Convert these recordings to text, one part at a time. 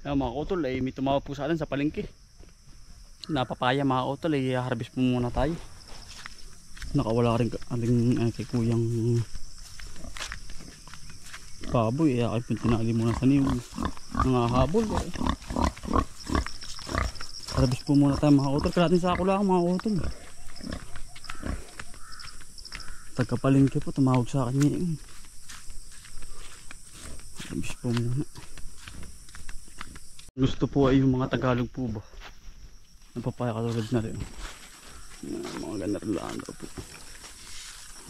Ayan mga utol, ay may tumawag po sa atin sa palengke. Napapaya mga utol, ay harvest po muna tayo. Nakawala rin ating kay kuyang baboy, ay aking tinali muna sa niyo. Nangahabol eh. Harvest po muna tayo mga utol, kalating sako lang mga utol. Tagkapalengke po, tumawag sa akin ngayon. Harvest po muna. Gusto po ay yung mga Tagalog po ba ng papaya katulad na rin. Mga ganarlaan daw po.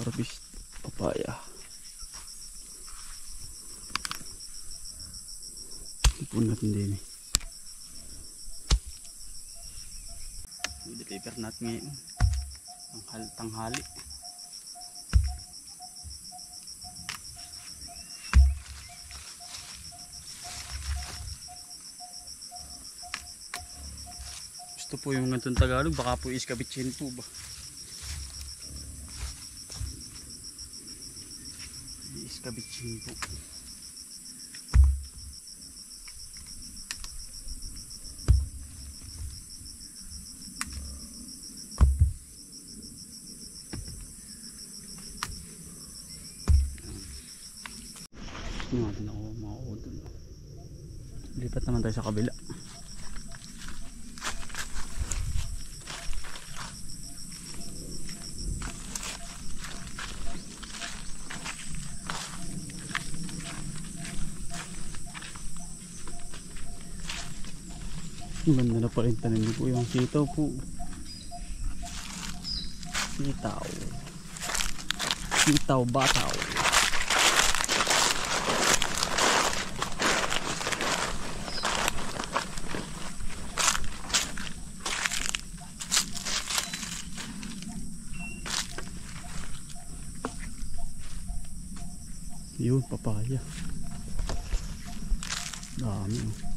Harvest papaya. Ipon natin din eh. I-deliver natin ngayon. Tanghali. Gusto po yung gantong Tagalog, baka po iskabitsin po ba. Iskabitsin po. Gusto natin ako mga udol. Lipat naman tayo sa kabila. Ganda na pala yung tanim niyo po, yung sitaw po. Sitaw bataw. Yun, papaya. Dami oh.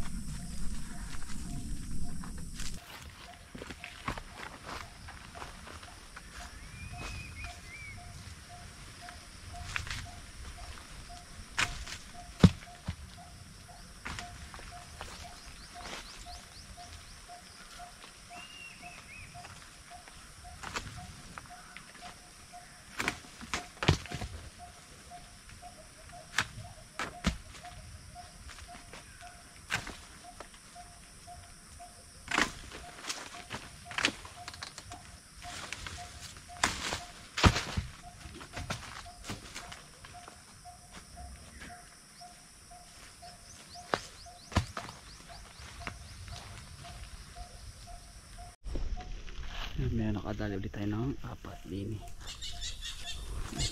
May nakadali ulit tayo ng 4 din.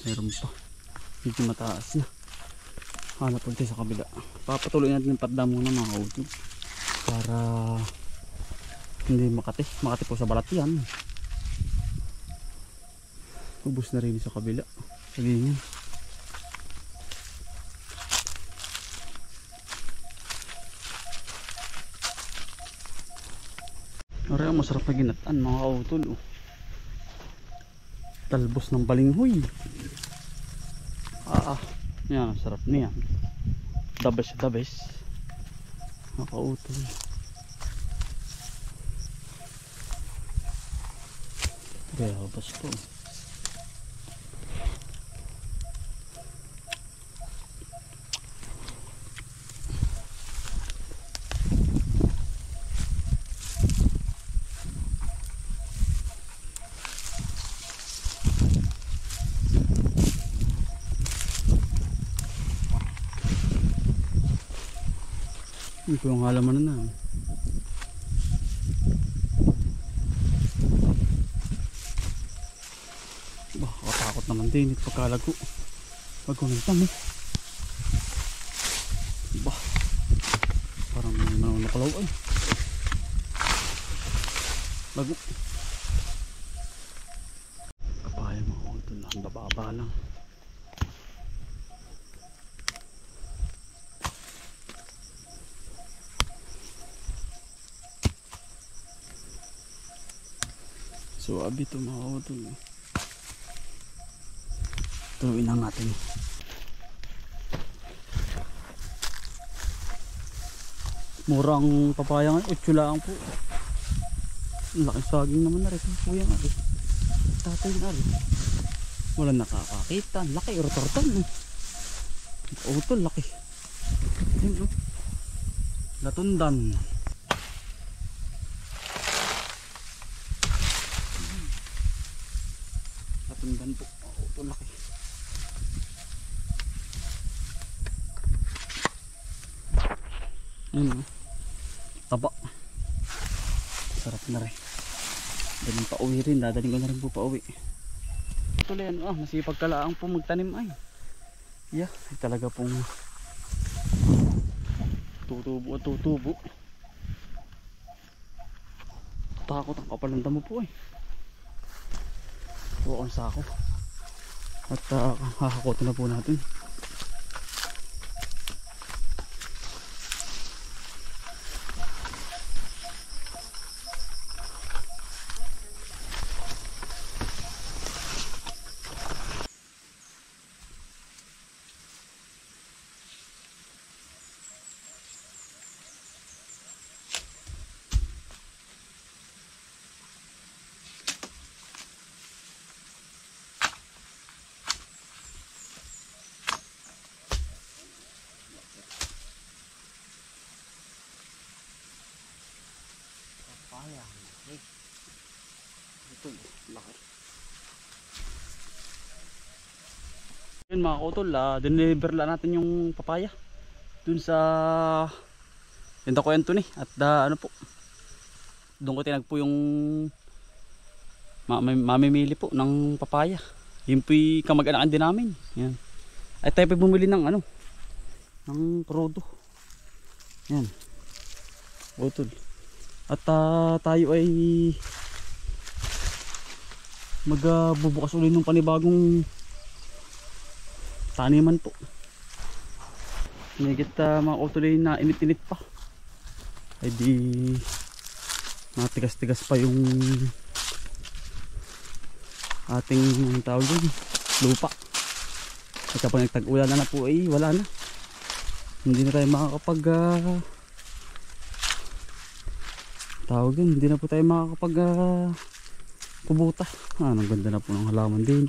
Meron pa. Medyo mataas na. Hanap ulit tayo sa kabila. Papatuloy natin yung parda muna mga kautol. Para hindi makati po sa balat yan. Ubus na rin sa kabila. Sabihin nyo. Aray, masarap na ginataan mga kautol oh. Talbos ng balinghoy. Yan, sarap niyan. The best mga kautol. Kaya basta ito yung halaman na. Katakot naman din ito pagkalago. Pag kumintam eh. Parang may manunukalaw ay. Lago. Kapaya mga utol lang. Bababa lang. So abi ito mga utol. Tuloy lang natin. Murang papaya ngayon, 8 lang po. Ang laking saging naman na rin. Kuya nga rin. Tatay na rin. Wala nakakakita. Laki, urutorton. Utol, laki. Ayun, oh. Latundan. Latundan po. Utol, laki. Ayun, oh. Taba. Sarap na rin. Daling pa uwi rin. Dadaling ko na rin po pa uwi. Ito yan. Masipag kalaang po magtanim ay. Yeah, talaga pong tutubo. Takot ang kapal ng damo po eh. Ito ang sako. At hahakotin na po natin. Ito, laki. Yun mga kautol, deliver lang natin yung papaya dun sa Tinda ko yan to ni. At ano po, doon ko tinagpo yung mamimili po ng papaya. Yun po'y kamag-anakan din namin. Yan. Ay tayo pa bumili ng ano, ng prodo. Yan, utol. At tayo ay magbubukas ulit ng panibagong taniman po. Hinigit mga utuloy na init-init pa. Ay di matigas-tigas pa yung ating tawag yun, lupa. At kapag nagtag-ulan na po ay wala na. Hindi na tayo makakapag tawag yun, hindi na po tayo makakapag kubuta. Ang ganda na po ng halaman din.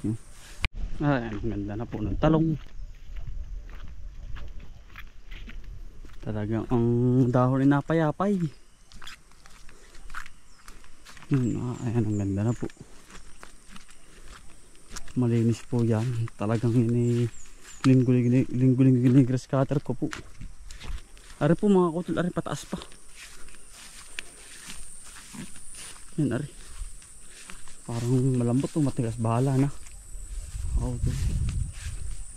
Ay, ang ganda na po ng talong. Talagang ang dahon ay napayapay. Ayan, ang ganda na po. Malinis po yan. Talagang yun ay linggo-linggo grass cutter ko po. Ari po mga kutol, ari pataas pa. Yan ari. Parang malambot o matigas, bahala na.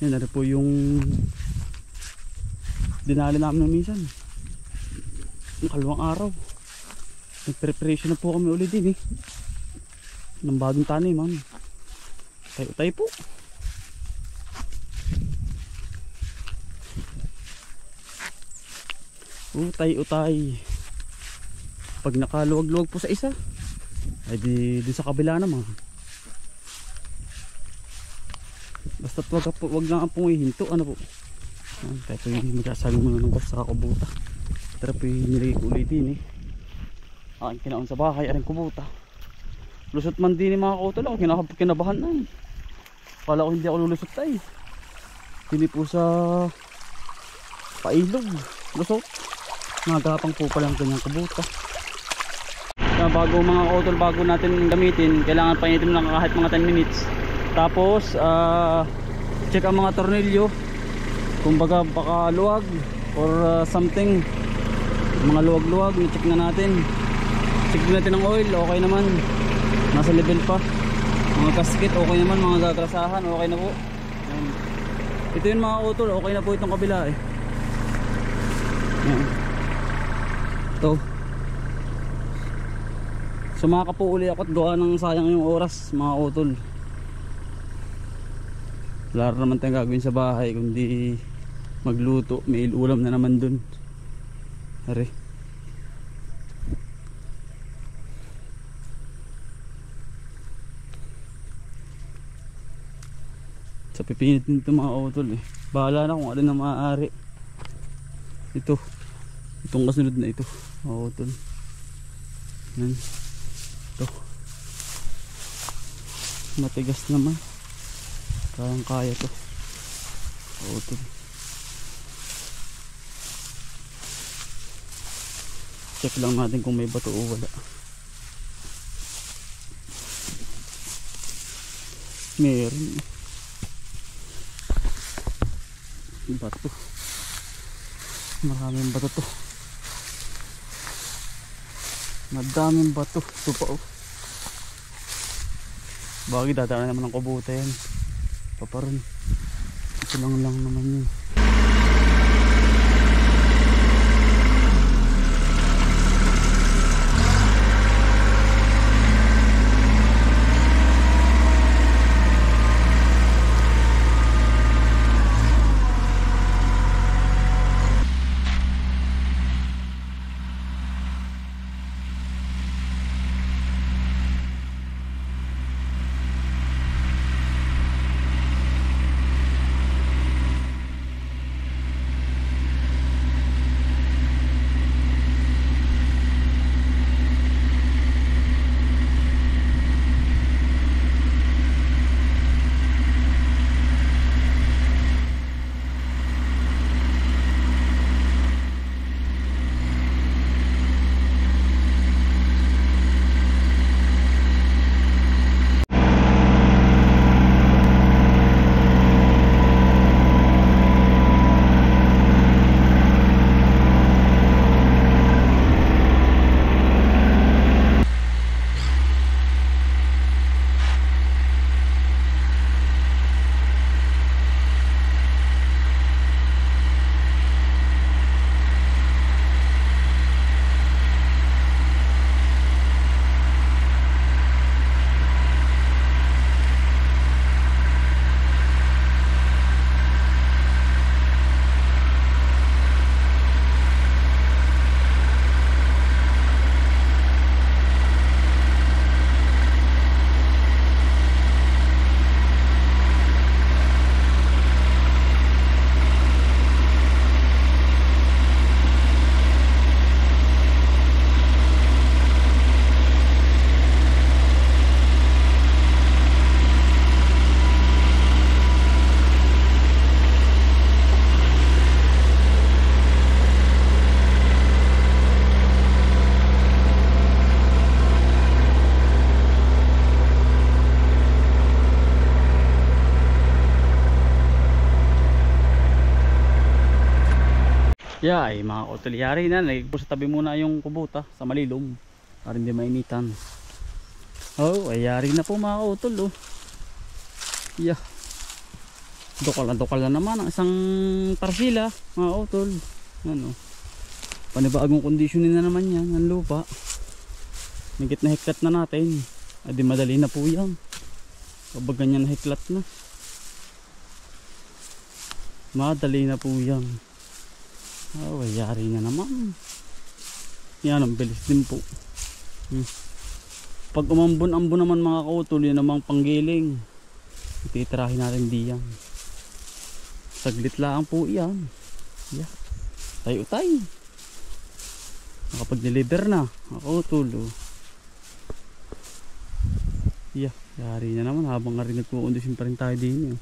Yan ari po yung dinali namin minsan. Nakalawang araw. Nag-preparation na po kami ulit din ng bagong taniman. Tayo po. Utay. Pag nakaluwag-luwag po sa isa, ay di sa kabila naman. Basta't wag lang ang pungihinto. Ano po? Kaya po yung magkasali muna ng gas sa kubuta. Pero po yung nilagay ko ulitin aking kinaon sa bahay, aring kubuta. Lusot man din mga kautol ako, kinabahan na Kala ko hindi ako lulusot tayo. Hindi po sa pailog. Lusot. Nagapang po palang kanyang kubuta. Bago mga kautol, bago natin gamitin, kailangan painitin lang kahit mga 10 minutes. Tapos check ang mga tornilyo. Kumbaga baka luwag or something, mga luwag-luwag, i-check na natin. Check din natin ang oil, okay naman, nasa level pa. Mga gasket okay naman, mga gagrasahan okay na po. Yan. Ito yung mga utol, okay na po itong kabila Yan. Ito. Sumaka po uli ako at gawa ng sayang yung oras mga utol. Wala naman tayong gagawin sa bahay kundi magluto, may ulam na naman dun. Hari. Sa pipinit nito mga utol bahala na kung alin na maaari. Ito Itong kasunod na ito, mga utol. Yan. Ito. Matigas naman. Kayang kaya to. Mga utol. Check lang natin kung may bato o wala. Meron. Bato. Maraming bato to. Madaming bato. Ito pa oh. Bagay dadaan naman ng kubuta yan. Paparon. Ito lang naman yun. Yeah, ay mga utol, yari na. Nagpo sa tabi muna yung kubuta sa malilom para hindi mainitan. Oh, ay yari na po mga utol oh. Yeah. Dukal na naman ang isang parsila mga utol. Ano? Panibagong kondisyonin na naman yan ang lupa. Higit na heklat na natin. Ay di madali na po yan. Kapag ganyan na heklat na. Madali na po yan. Oh, yari na naman. Yan, ang bilis din po. Pag umambon-ambon naman mga kautol, yun namang panggiling. Ititirahin natin diyan. Saglit lang po yan. Yeah. Tayo-tay. Nakapag-deliver na. Mga kautol. Oh. Yeah, yari na naman. Habang nga rin nagpo-condition pa rin tayo din.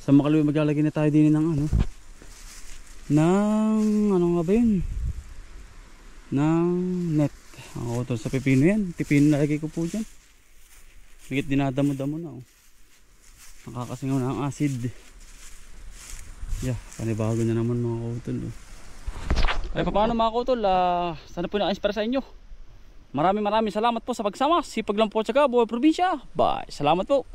Sa makalawi maglalagay na tayo din ng ano. Ano nga ba yun? Ng net. Ako to sa pipino yan. Pipino nalagay ko po dyan. Higit dinadamo-damo na oh. Nakakasingaw na ang acid. Yeah, panibago na naman mga kautol oh. Ay paano mga kautol, sana po na-inspire sa inyo. Maraming salamat po sa pagsama. Sipag lang po sa Buhay Probinsya. Bye, salamat po.